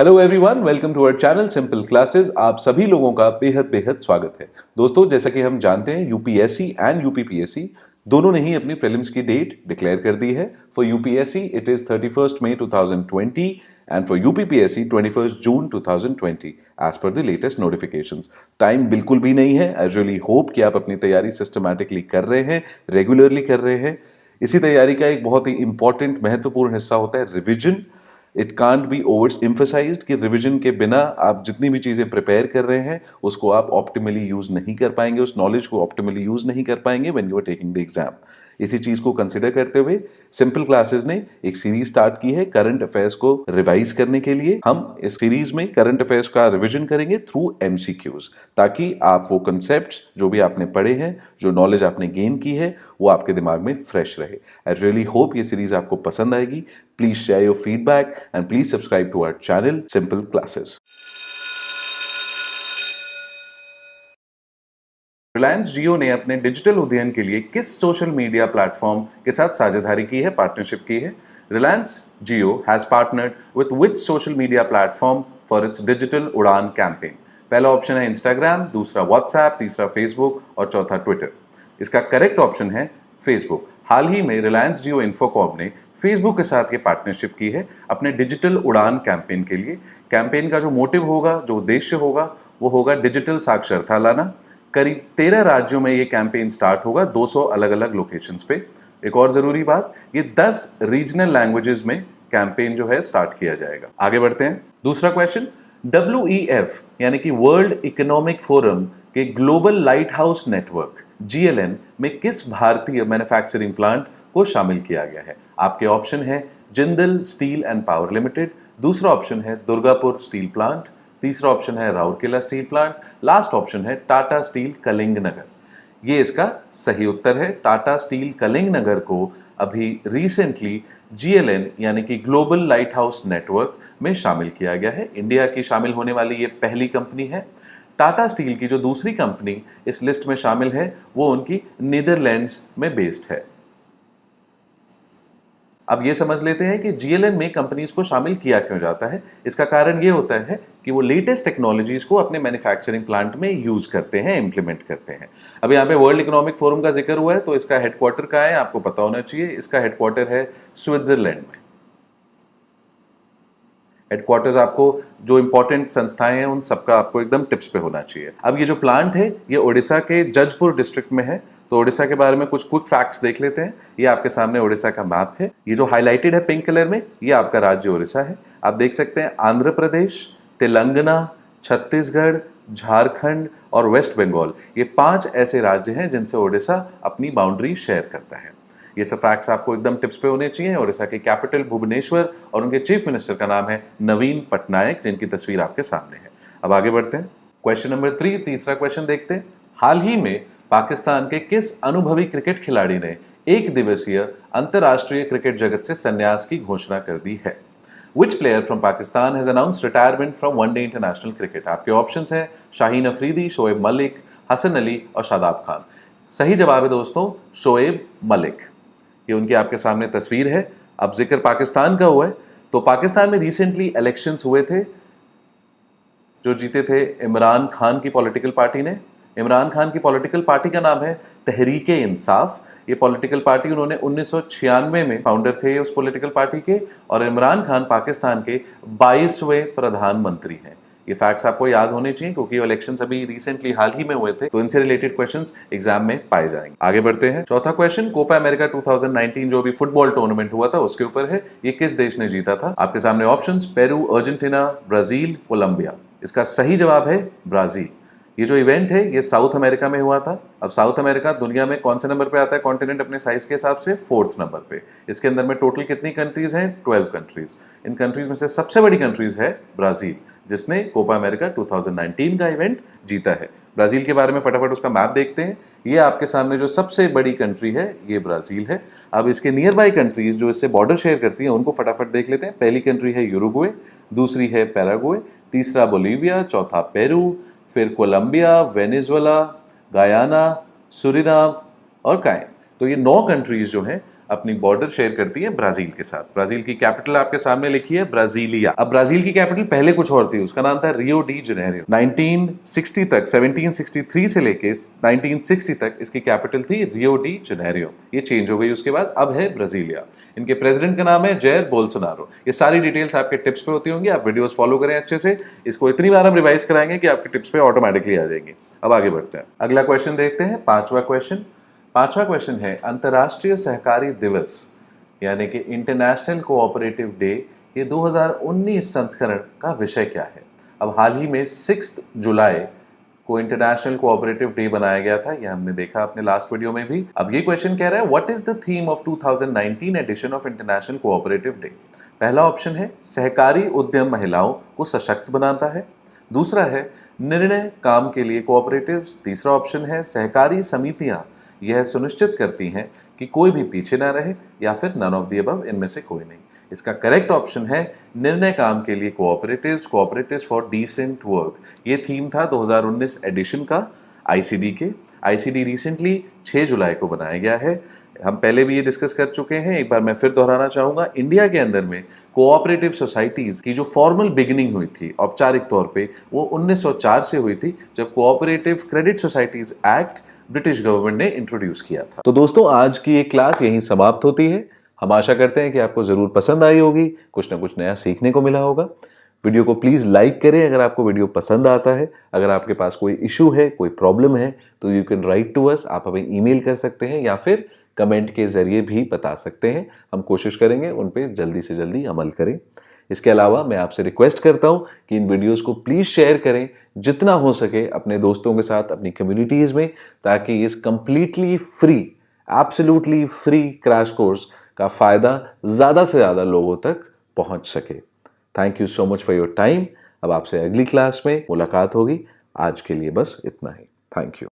Hello everyone, welcome to our channel simple classes. आप सभी लोगों का बेहद बेहद स्वागत है। दोस्तों, जैसा कि हम जानते हैं, यूपीएससी एंड यूपीपीएससी दोनों ने ही अपनी प्रीलिम्स की डेट डिक्लेयर कर दी है। For UPSC it is 31st May 2020 and for UPPSC 21st June 2020 as per the latest notifications. Time बिल्कुल भी नहीं है। आई रियली होप कि आप अपनी तैयारी सिस्टमैटिकली कर रहे हैं, रेगुलरली कर रहे हैं। इसी तैयारी का एक बहुत ही इंपॉर्टेंट महत्वपूर्ण हिस्सा होता है revision. It can't be overemphasised कि रिवीजन के बिना आप जितनी भी चीज़ें प्रिपेयर कर रहे हैं उसको आप ऑप्टिमली यूज़ नहीं कर पाएंगे, उस नॉलेज को ऑप्टिमली यूज़ नहीं कर पाएंगे when you are taking the exam. इसी चीज़ को कंसिडर करते हुए सिंपल क्लासेस ने एक सीरीज स्टार्ट की है करंट अफेयर्स को रिवाइज करने के लिए। हम इस सीरीज में करंट अफेयर्स का रिवीजन करेंगे थ्रू एमसीक्यूज, ताकि आप वो कंसेप्ट जो भी आपने पढ़े हैं, जो नॉलेज आपने गेन की है, वो आपके दिमाग में फ्रेश रहे। आई रियली होप ये सीरीज आपको पसंद आएगी। Please share your feedback and please subscribe to our channel simple classes. Reliance Jio ने अपने डिजिटल उद्यम के लिए किस सोशल मीडिया प्लेटफॉर्म के साथ साझेदारी की है, पार्टनरशिप की है? Reliance Jio has partnered with which social media platform for its digital Udaan campaign? पहला ऑप्शन है इंस्टाग्राम, दूसरा व्हाट्सएप, तीसरा फेसबुक और चौथा ट्विटर। इसका करेक्ट ऑप्शन है फेसबुक। हाल ही में रिलायंस जियो इन्फोकॉम ने फेसबुक के साथ ये पार्टनरशिप की है अपने डिजिटल उड़ान कैंपेन के लिए। कैंपेन का जो मोटिव होगा, जो उद्देश्य होगा, वो होगा डिजिटल साक्षरता लाना। करीब 13 राज्यों में ये कैंपेन स्टार्ट होगा, 200 अलग अलग लोकेशंस पे। एक और जरूरी बात, ये 10 रीजनल लैंग्वेजेस में कैंपेन जो है स्टार्ट किया जाएगा। आगे बढ़ते हैं। दूसरा क्वेश्चन, WEF यानी कि वर्ल्ड इकोनॉमिक फोरम के global light house network GLN में किस भारतीय मैन्युफैक्चरिंग प्लांट को शामिल किया गया है? आपके ऑप्शन है Jindal steel and power limited, दूसरा ऑप्शन है दुर्गापुर स्टील प्लांट, तीसरा ऑप्शन है Rourkela steel plant, last option है टाटा स्टील कलिंगनगर। ये इसका सही उत्तर है। टाटा स्टील कलिंगनगर को अभी रिसेंटली GLN यानी कि ग्लोबल लाइट हाउस नेटवर्क में शामिल किया गया है। इंडिया की शामिल होने वाली ये पहली कंपनी है। टाटा स्टील की जो दूसरी कंपनी इस लिस्ट में शामिल है वो उनकी नीदरलैंड्स में बेस्ड है। अब ये समझ लेते हैं कि GLN में कंपनीज को शामिल किया क्यों जाता है। इसका कारण ये होता है कि वो लेटेस्ट टेक्नोलॉजीज को अपने मैन्युफैक्चरिंग प्लांट में यूज करते हैं, इंप्लीमेंट करते हैं। अब यहाँ पे वर्ल्ड इकोनॉमिक फोरम का जिक्र हुआ है तो इसका हेडक्वार्टर कहाँ है आपको पता होना चाहिए। इसका हेडक्वार्टर है स्विट्जरलैंड में। हेडक्वार्टर्स आपको जो इंपॉर्टेंट संस्थाएं हैं उन सबका आपको एकदम टिप्स पे होना चाहिए। अब ये जो प्लांट है ये ओडिशा के जजपुर डिस्ट्रिक्ट में है। तो ओडिशा के बारे में कुछ क्विक फैक्ट्स देख लेते हैं। ये आपके सामने ओडिशा का मैप है। ये जो हाईलाइटेड है पिंक कलर में, ये आपका राज्य ओडिशा है। आप देख सकते हैं आंध्र प्रदेश, तेलंगाना, छत्तीसगढ़, झारखंड और वेस्ट बंगाल, ये 5 ऐसे राज्य हैं जिनसे ओडिशा अपनी बाउंड्री शेयर करता है। ये सब फैक्ट्स आपको एकदम टिप्स पे होने चाहिए। ओडिशा की कैपिटल भुवनेश्वर और उनके चीफ मिनिस्टर का नाम है नवीन पटनायक, जिनकी तस्वीर आपके सामने है। अब आगे बढ़ते हैं। क्वेश्चन नंबर 3, तीसरा क्वेश्चन देखते हैं। हाल ही में पाकिस्तान के किस अनुभवी क्रिकेट खिलाड़ी ने एक दिवसीय अंतर्राष्ट्रीय क्रिकेट जगत से संन्यास की घोषणा कर दी है? Which player from Pakistan has announced retirement from one-day international cricket? आपके ऑप्शंस हैं शाहीन अफरीदी, शोएब मलिक, हसन अली और शादाब खान। सही जवाब है दोस्तों शोएब मलिक। ये उनकी आपके सामने तस्वीर है। अब जिक्र पाकिस्तान का हुआ है तो पाकिस्तान में रिसेंटली इलेक्शंस हुए थे जो जीते थे इमरान खान की पॉलिटिकल पार्टी ने। इमरान खान की पॉलिटिकल पार्टी का नाम है तहरीक इंसाफ। ये पॉलिटिकल पार्टी उन्होंने 1996 में फाउंडर थे उस पॉलिटिकल पार्टी के, और इमरान खान पाकिस्तान के 22वें प्रधानमंत्री हैं। ये फैक्ट्स आपको याद होने चाहिए क्योंकि ये इलेक्शंस अभी रिसेंटली हाल ही में हुए थे, तो इनसे रिलेटेड क्वेश्चंस एग्जाम में पाए जाएंगे। आगे बढ़ते हैं। चौथा क्वेश्चन, कोपा अमेरिका 2019 जो भी फुटबॉल टूर्नामेंट हुआ था उसके ऊपर है। ये किस देश ने जीता था? आपके सामने options Peru, Argentina, Brazil, Colombia. इसका सही जवाब है ब्राजील। ये जो इवेंट है ये साउथ अमेरिका में हुआ था। अब साउथ अमेरिका दुनिया में कौन से नंबर पे आता है कॉन्टिनेंट अपने साइज के हिसाब से? 4th नंबर पे। इसके अंदर में टोटल कितनी कंट्रीज हैं? 12 कंट्रीज। इन कंट्रीज में से सबसे बड़ी कंट्रीज है ब्राजील, जिसने कोपा अमेरिका 2019 का इवेंट जीता है। ब्राजील के बारे में फटाफट उसका मैप देखते हैं। ये आपके सामने जो सबसे बड़ी कंट्री है ये ब्राजील है। अब इसके नियर बाई कंट्रीज जो इससे बॉर्डर शेयर करती हैं उनको फटाफट देख लेते हैं। पहली कंट्री है यूरुग्वे, दूसरी है पैराग्वे, तीसरा बोलीविया, चौथा पेरू, फिर कोलंबिया, वेनेजुएला, गयाना, सुरिनाम और काइन। तो ये 9 कंट्रीज जो हैं अपनी बॉर्डर शेयर करती है ब्राजील के साथ। ब्राजील की कैपिटल आपके सामने लिखी है ब्राजीलिया। अब ब्राजील की कैपिटल पहले कुछ और थी, उसका नाम था रियो डी जनेरियो। 1960 तक, 1763 से लेके 1960 तक इसकी कैपिटल थी रियो डी जनेरियो। ये चेंज हो गई उसके बाद, अब है ब्राजीलिया। इनके प्रेसिडेंट का नाम है जैर बोल्सोनारो। ये सारी डिटेल्स आपके टिप्स पे होती होंगी, आप वीडियोस फॉलो करें अच्छे से। इसको इतनी बार हम रिवाइज कराएंगे कि आपके टिप्स पे ऑटोमेटिकली आ जाएंगे। अब आगे बढ़ते हैं, अगला क्वेश्चन देखते हैं, पांचवा क्वेश्चन है अंतर्राष्ट्रीय सहकारी दिवस यानी कि इंटरनेशनल कोऑपरेटिव डे, ये 2019 संस्करण का विषय क्या है। अब हाल ही में 6 जुलाई को इंटरनेशनल कोऑपरेटिव डे बनाया गया था, यह हमने देखा अपने लास्ट वीडियो में भी। अब ये क्वेश्चन कह रहा है what is the theme of 2019 edition of international cooperative day. पहला ऑप्शन है सहकारी उद्यम महिलाओं को सशक्त बनाता है। दूसरा है निर्णय काम के लिए कोऑपरेटिव्स। तीसरा ऑप्शन है सहकारी समितियां यह सुनिश्चित करती हैं कि कोई भी पीछे ना रहे, या फिर नन ऑफ द अबव, इनमें से कोई नहीं। इसका करेक्ट ऑप्शन है निर्णय काम के लिए कोऑपरेटिव्स फॉर डिसेंट वर्क। ये थीम था 2019 एडिशन का आईसीडी के। आईसीडी रिसेंटली 6 जुलाई को बनाया गया है। हम पहले भी ये डिस्कस कर चुके हैं, एक बार मैं फिर दोहराना चाहूँगा। इंडिया के अंदर में कोऑपरेटिव सोसाइटीज़ की जो फॉर्मल बिगिनिंग हुई थी औपचारिक तौर पे, वो 1904 से हुई थी, जब cooperative credit societies act British government ने इंट्रोड्यूस किया था। तो दोस्तों, आज की ये क्लास यहीं समाप्त होती है। हम आशा करते हैं कि आपको ज़रूर पसंद आई होगी, कुछ ना कुछ नया सीखने को मिला होगा। वीडियो को प्लीज़ लाइक करें अगर आपको वीडियो पसंद आता है। अगर आपके पास कोई इशू है, कोई प्रॉब्लम है, तो you can write to us. आप हमें ईमेल कर सकते हैं या फिर कमेंट के ज़रिए भी बता सकते हैं। हम कोशिश करेंगे उन पे जल्दी से जल्दी अमल करें। इसके अलावा मैं आपसे रिक्वेस्ट करता हूं कि इन वीडियोस को प्लीज़ शेयर करें जितना हो सके अपने दोस्तों के साथ, अपनी कम्युनिटीज़ में, ताकि इस completely free, absolutely free crash course का फ़ायदा ज़्यादा से ज़्यादा लोगों तक पहुंच सके। Thank you so much for your time. अब आपसे अगली क्लास में मुलाकात होगी। आज के लिए बस इतना ही। Thank you.